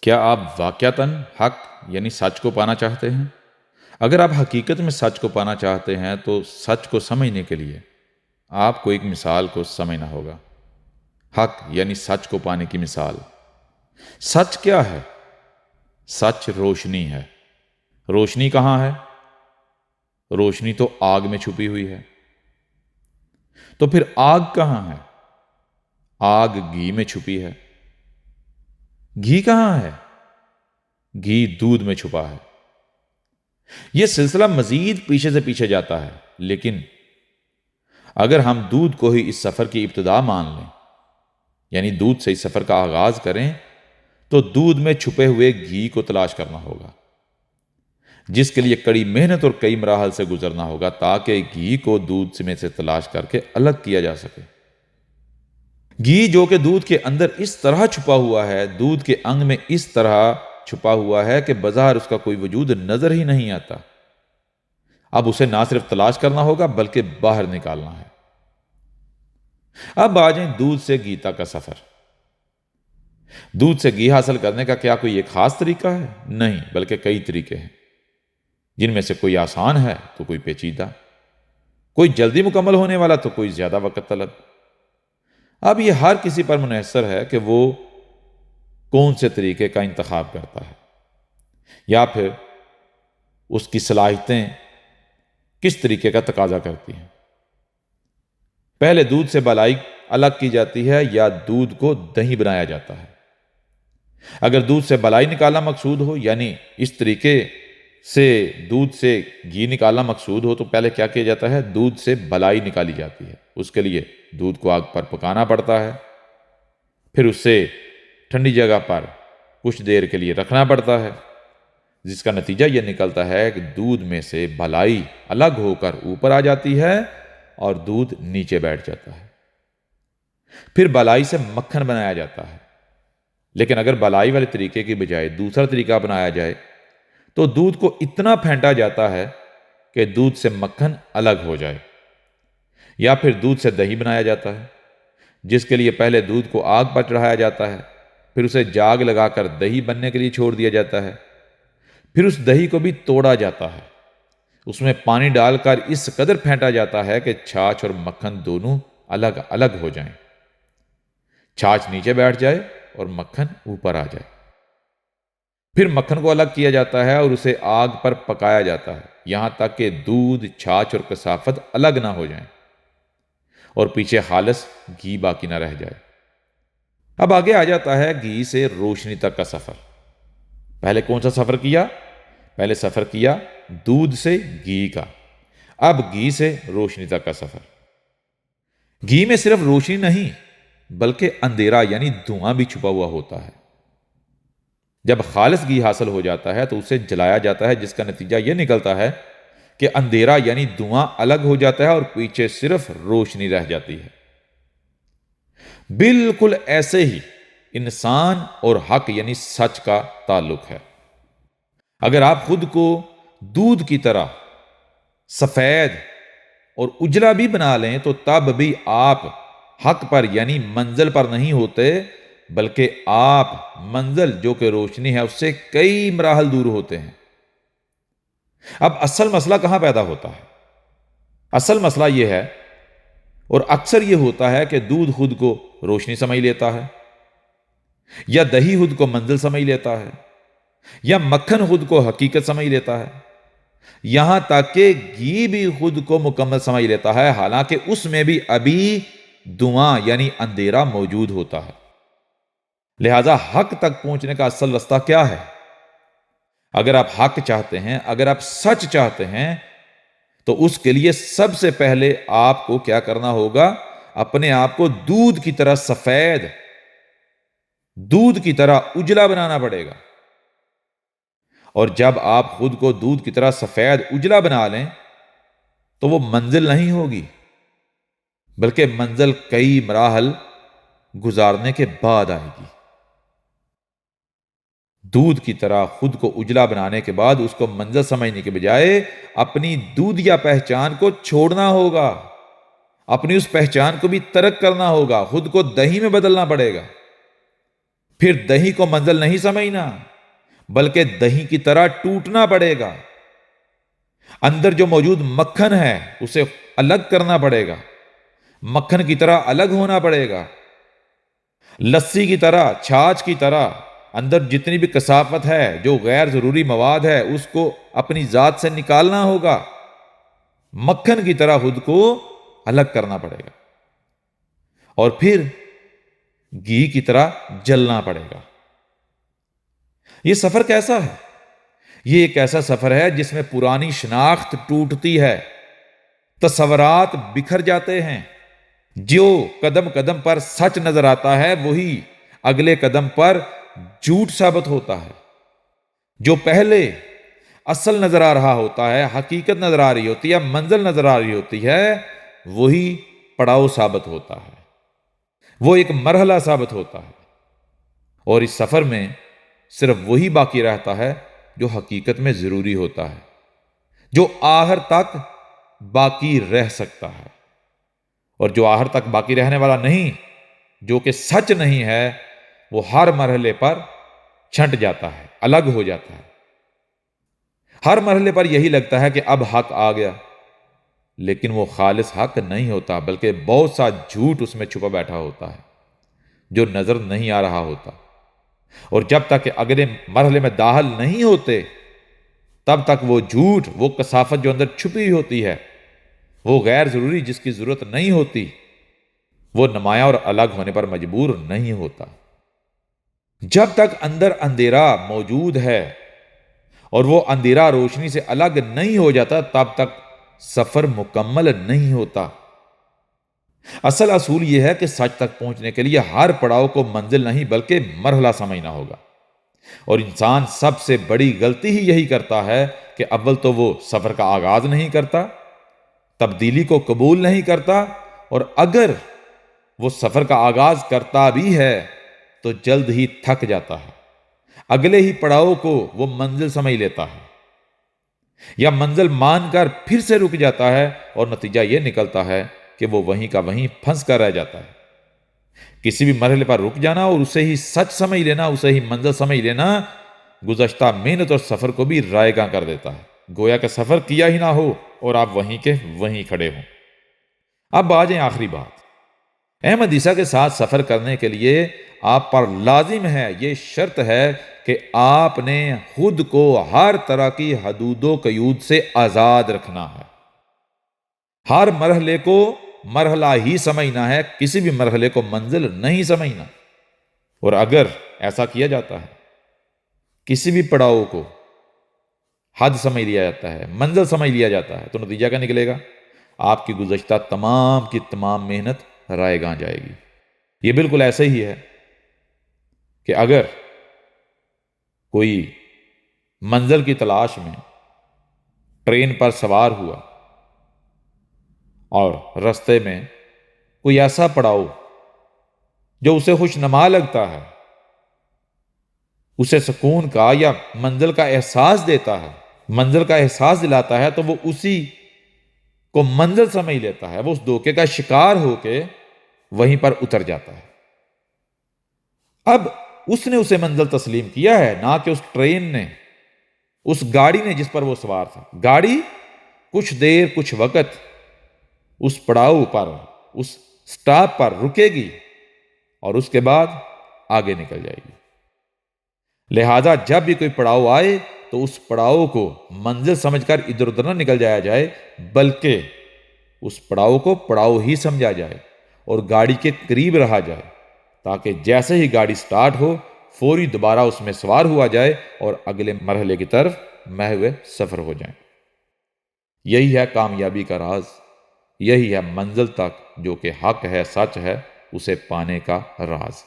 کیا آپ واقعتاً حق یعنی سچ کو پانا چاہتے ہیں؟ اگر آپ حقیقت میں سچ کو پانا چاہتے ہیں تو سچ کو سمجھنے کے لیے آپ کو ایک مثال کو سمجھنا ہوگا۔ حق یعنی سچ کو پانے کی مثال۔ سچ کیا ہے؟ سچ روشنی ہے۔ روشنی کہاں ہے؟ روشنی تو آگ میں چھپی ہوئی ہے۔ تو پھر آگ کہاں ہے؟ آگ گھی میں چھپی ہے۔ گھی کہاں ہے؟ گھی دودھ میں چھپا ہے۔ یہ سلسلہ مزید پیچھے سے پیچھے جاتا ہے، لیکن اگر ہم دودھ کو ہی اس سفر کی ابتدا مان لیں، یعنی دودھ سے اس سفر کا آغاز کریں، تو دودھ میں چھپے ہوئے گھی کو تلاش کرنا ہوگا، جس کے لیے کڑی محنت اور کئی مراحل سے گزرنا ہوگا تاکہ گھی کو دودھ میں سے تلاش کر کے الگ کیا جا سکے۔ گھی جو کہ دودھ کے اندر اس طرح چھپا ہوا ہے، دودھ کے انگ میں اس طرح چھپا ہوا ہے کہ بظاہر اس کا کوئی وجود نظر ہی نہیں آتا۔ اب اسے نہ صرف تلاش کرنا ہوگا بلکہ باہر نکالنا ہے۔ اب آ جائیں دودھ سے گھی تک کا سفر۔ دودھ سے گھی حاصل کرنے کا کیا کوئی ایک خاص طریقہ ہے؟ نہیں، بلکہ کئی طریقے ہیں، جن میں سے کوئی آسان ہے تو کوئی پیچیدہ، کوئی جلدی مکمل ہونے والا تو کوئی زیادہ وقت طلب۔ اب یہ ہر کسی پر منحصر ہے کہ وہ کون سے طریقے کا انتخاب کرتا ہے، یا پھر اس کی صلاحیتیں کس طریقے کا تقاضا کرتی ہیں۔ پہلے دودھ سے بالائی الگ کی جاتی ہے یا دودھ کو دہی بنایا جاتا ہے؟ اگر دودھ سے بالائی نکالنا مقصود ہو، یعنی اس طریقے سے دودھ سے گھی نکالنا مقصود ہو، تو پہلے کیا کیا جاتا ہے؟ دودھ سے بالائی نکالی جاتی ہے۔ اس کے لیے دودھ کو آگ پر پکانا پڑتا ہے، پھر اسے ٹھنڈی جگہ پر کچھ دیر کے لیے رکھنا پڑتا ہے، جس کا نتیجہ یہ نکلتا ہے کہ دودھ میں سے بالائی الگ ہو کر اوپر آ جاتی ہے اور دودھ نیچے بیٹھ جاتا ہے۔ پھر بالائی سے مکھن بنایا جاتا ہے، لیکن اگر بالائی والے طریقے کی بجائے دوسرا طریقہ بنایا جائے تو دودھ کو اتنا پھینٹا جاتا ہے کہ دودھ سے مکھن الگ ہو جائے، یا پھر دودھ سے دہی بنایا جاتا ہے، جس کے لیے پہلے دودھ کو آگ پر چڑھایا جاتا ہے، پھر اسے جاگ لگا کر دہی بننے کے لیے چھوڑ دیا جاتا ہے، پھر اس دہی کو بھی توڑا جاتا ہے، اس میں پانی ڈال کر اس قدر پھینٹا جاتا ہے کہ چھاچھ اور مکھن دونوں الگ الگ ہو جائیں، چھاچھ نیچے بیٹھ جائے اور مکھن اوپر آ جائے۔ پھر مکھن کو الگ کیا جاتا ہے اور اسے آگ پر پکایا جاتا ہے، یہاں تک کہ دودھ، چھاچھ اور کثافت الگ نہ ہو جائیں اور پیچھے خالص گھی باقی نہ رہ جائے۔ اب آگے آ جاتا ہے گھی سے روشنی تک کا سفر۔ پہلے کون سا سفر کیا؟ پہلے سفر کیا دودھ سے گھی کا، اب گھی سے روشنی تک کا سفر۔ گھی میں صرف روشنی نہیں بلکہ اندھیرا یعنی دھواں بھی چھپا ہوا ہوتا ہے۔ جب خالص گھی حاصل ہو جاتا ہے تو اسے جلایا جاتا ہے، جس کا نتیجہ یہ نکلتا ہے کہ اندھیرا یعنی دھواں الگ ہو جاتا ہے اور پیچھے صرف روشنی رہ جاتی ہے۔ بالکل ایسے ہی انسان اور حق یعنی سچ کا تعلق ہے۔ اگر آپ خود کو دودھ کی طرح سفید اور اجلا بھی بنا لیں تو تب بھی آپ حق پر یعنی منزل پر نہیں ہوتے، بلکہ آپ منزل جو کہ روشنی ہے اس سے کئی مراحل دور ہوتے ہیں۔ اب اصل مسئلہ کہاں پیدا ہوتا ہے؟ اصل مسئلہ یہ ہے، اور اکثر یہ ہوتا ہے کہ دودھ خود کو روشنی سمجھ لیتا ہے، یا دہی خود کو منزل سمجھ لیتا ہے، یا مکھن خود کو حقیقت سمجھ لیتا ہے، یہاں تک کہ گھی بھی خود کو مکمل سمجھ لیتا ہے، حالانکہ اس میں بھی ابھی دھواں یعنی اندھیرا موجود ہوتا ہے۔ لہذا حق تک پہنچنے کا اصل راستہ کیا ہے؟ اگر آپ حق چاہتے ہیں، اگر آپ سچ چاہتے ہیں، تو اس کے لیے سب سے پہلے آپ کو کیا کرنا ہوگا؟ اپنے آپ کو دودھ کی طرح سفید، دودھ کی طرح اجلا بنانا پڑے گا۔ اور جب آپ خود کو دودھ کی طرح سفید اجلا بنا لیں تو وہ منزل نہیں ہوگی، بلکہ منزل کئی مراحل گزارنے کے بعد آئے گی۔ دودھ کی طرح خود کو اجلا بنانے کے بعد اس کو منزل سمجھنے کے بجائے اپنی دودھیا پہچان کو چھوڑنا ہوگا، اپنی اس پہچان کو بھی ترک کرنا ہوگا، خود کو دہی میں بدلنا پڑے گا۔ پھر دہی کو منزل نہیں سمجھنا، بلکہ دہی کی طرح ٹوٹنا پڑے گا۔ اندر جو موجود مکھن ہے اسے الگ کرنا پڑے گا، مکھن کی طرح الگ ہونا پڑے گا۔ لسی کی طرح، چھاچھ کی طرح اندر جتنی بھی کثافت ہے، جو غیر ضروری مواد ہے، اس کو اپنی ذات سے نکالنا ہوگا۔ مکھن کی طرح خود کو الگ کرنا پڑے گا، اور پھر گھی کی طرح جلنا پڑے گا۔ یہ سفر کیسا ہے؟ یہ ایک ایسا سفر ہے جس میں پرانی شناخت ٹوٹتی ہے، تصورات بکھر جاتے ہیں۔ جو قدم قدم پر سچ نظر آتا ہے وہی اگلے قدم پر جھوٹ ثابت ہوتا ہے۔ جو پہلے اصل نظر آ رہا ہوتا ہے، حقیقت نظر آ رہی ہوتی ہے، منزل نظر آ رہی ہوتی ہے، وہی پڑاؤ ثابت ہوتا ہے، وہ ایک مرحلہ ثابت ہوتا ہے۔ اور اس سفر میں صرف وہی باقی رہتا ہے جو حقیقت میں ضروری ہوتا ہے، جو آخر تک باقی رہ سکتا ہے۔ اور جو آخر تک باقی رہنے والا نہیں، جو کہ سچ نہیں ہے، وہ ہر مرحلے پر چھنٹ جاتا ہے، الگ ہو جاتا ہے۔ ہر مرحلے پر یہی لگتا ہے کہ اب حق آ گیا، لیکن وہ خالص حق نہیں ہوتا، بلکہ بہت سا جھوٹ اس میں چھپا بیٹھا ہوتا ہے جو نظر نہیں آ رہا ہوتا۔ اور جب تک کہ اگلے مرحلے میں داخل نہیں ہوتے، تب تک وہ جھوٹ، وہ کثافت جو اندر چھپی ہوتی ہے، وہ غیر ضروری جس کی ضرورت نہیں ہوتی، وہ نمایاں اور الگ ہونے پر مجبور نہیں ہوتا۔ جب تک اندر اندھیرا موجود ہے اور وہ اندھیرا روشنی سے الگ نہیں ہو جاتا، تب تک سفر مکمل نہیں ہوتا۔ اصل اصول یہ ہے کہ سچ تک پہنچنے کے لیے ہر پڑاؤ کو منزل نہیں بلکہ مرحلہ سمجھنا ہوگا۔ اور انسان سب سے بڑی غلطی ہی یہی کرتا ہے کہ اول تو وہ سفر کا آغاز نہیں کرتا، تبدیلی کو قبول نہیں کرتا، اور اگر وہ سفر کا آغاز کرتا بھی ہے تو جلد ہی تھک جاتا ہے، اگلے ہی پڑاؤ کو وہ منزل سمجھ لیتا ہے، یا منزل مان کر پھر سے رک جاتا ہے، اور نتیجہ یہ نکلتا ہے کہ وہ وہیں کا وہیں پھنس کر رہ جاتا ہے۔ کسی بھی مرحلے پر رک جانا اور اسے ہی سچ سمجھ لینا، اسے ہی منزل سمجھ لینا، گزشتہ محنت اور سفر کو بھی رائے گاں کر دیتا ہے، گویا کہ سفر کیا ہی نہ ہو اور آپ وہیں کے وہیں کھڑے ہوں۔ اب آ جائیں آخری بات۔ احمد عیسیٰ کے ساتھ سفر کرنے کے لیے آپ پر لازم ہے، یہ شرط ہے کہ آپ نے خود کو ہر طرح کی حدود و قیود سے آزاد رکھنا ہے۔ ہر مرحلے کو مرحلہ ہی سمجھنا ہے، کسی بھی مرحلے کو منزل نہیں سمجھنا۔ اور اگر ایسا کیا جاتا ہے، کسی بھی پڑاؤ کو حد سمجھ لیا جاتا ہے، منزل سمجھ لیا جاتا ہے، تو نتیجہ کیا نکلے گا؟ آپ کی گزشتہ تمام کی تمام محنت رائے گاں جائے گی۔ یہ بالکل ایسے ہی ہے کہ اگر کوئی منزل کی تلاش میں ٹرین پر سوار ہوا اور رستے میں کوئی ایسا پڑاؤ جو اسے خوشنما لگتا ہے، اسے سکون کا یا منزل کا احساس دیتا ہے، منزل کا احساس دلاتا ہے، تو وہ اسی کو منزل سمجھ لیتا ہے، وہ اس دھوکے کا شکار ہو کے وہیں پر اتر جاتا ہے۔ اب اس نے اسے منزل تسلیم کیا ہے، نہ کہ اس ٹرین نے، اس گاڑی نے جس پر وہ سوار تھا۔ گاڑی کچھ دیر، کچھ وقت اس پڑاؤ پر، اس سٹاپ پر رکے گی اور اس کے بعد آگے نکل جائے گی۔ لہذا جب بھی کوئی پڑاؤ آئے تو اس پڑاؤ کو منزل سمجھ کر ادھر ادھر نہ نکل جایا جائے، بلکہ اس پڑاؤ کو پڑاؤ ہی سمجھا جائے اور گاڑی کے قریب رہا جائے، تاکہ جیسے ہی گاڑی سٹارٹ ہو فوری دوبارہ اس میں سوار ہوا جائے اور اگلے مرحلے کی طرف محو سفر ہو جائیں۔ یہی ہے کامیابی کا راز، یہی ہے منزل تک جو کہ حق ہے، سچ ہے، اسے پانے کا راز۔